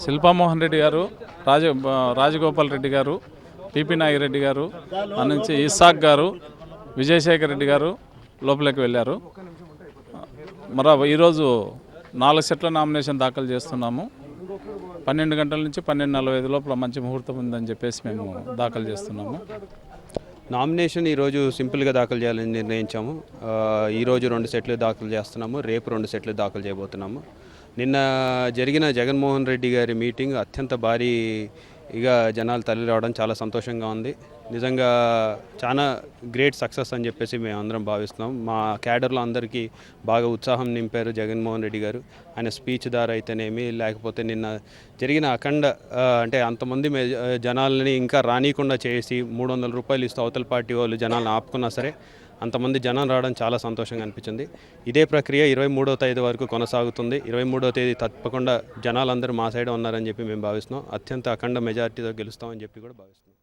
శిల్పామోహన్ రెడ్డి గారు, రాజగోపాల్ రెడ్డి గారు, టిపి నాగిరెడ్డి గారు, ఆ నుంచి ఇస్సాక్ గారు, విజయశేఖర్ రెడ్డి గారు లోపలికి వెళ్ళారు. ఈరోజు 4 సెట్ల నామినేషన్ దాఖలు చేస్తున్నాము. 12 గంటల నుంచి 12:45 లోపల మంచి ముహూర్తం ఉందని చెప్పేసి మేము దాఖలు చేస్తున్నాము. నామినేషన్ ఈరోజు సింపుల్గా దాఖలు చేయాలని నిర్ణయించాము. ఈరోజు 2 సెట్లు దాఖలు చేస్తున్నాము, రేపు 2 సెట్లు దాఖలు చేయబోతున్నాము. నిన్న జరిగిన జగన్మోహన్ రెడ్డి గారి మీటింగ్ అత్యంత భారీగా జనాలు తరలి రావడం చాలా సంతోషంగా ఉంది. నిజంగా చాలా గ్రేట్ సక్సెస్ అని చెప్పేసి మేము అందరం భావిస్తున్నాం. మా క్యాడర్లో అందరికీ బాగా ఉత్సాహం నింపారు జగన్మోహన్ రెడ్డి గారు. ఆయన స్పీచ్ ద్వారా అయితేనేమి, లేకపోతే నిన్న జరిగిన అంటే అంతమంది జనాలని ఇంకా రానియకుండా చేసి 300 రూపాయలు ఇస్తూ అవతల పార్టీ వాళ్ళు జనాలను ఆపుకున్నా సరే అంతమంది జనం రావడం చాలా సంతోషంగా అనిపించింది. ఇదే ప్రక్రియ 23వ తేదీ వరకు కొనసాగుతుంది. 23వ తేదీ తప్పకుండా జనాలందరూ మా సైడ్ ఉన్నారని చెప్పి మేము భావిస్తున్నాం. అత్యంత అఖండ మెజారిటీతో గెలుస్తామని చెప్పి కూడా భావిస్తున్నాం.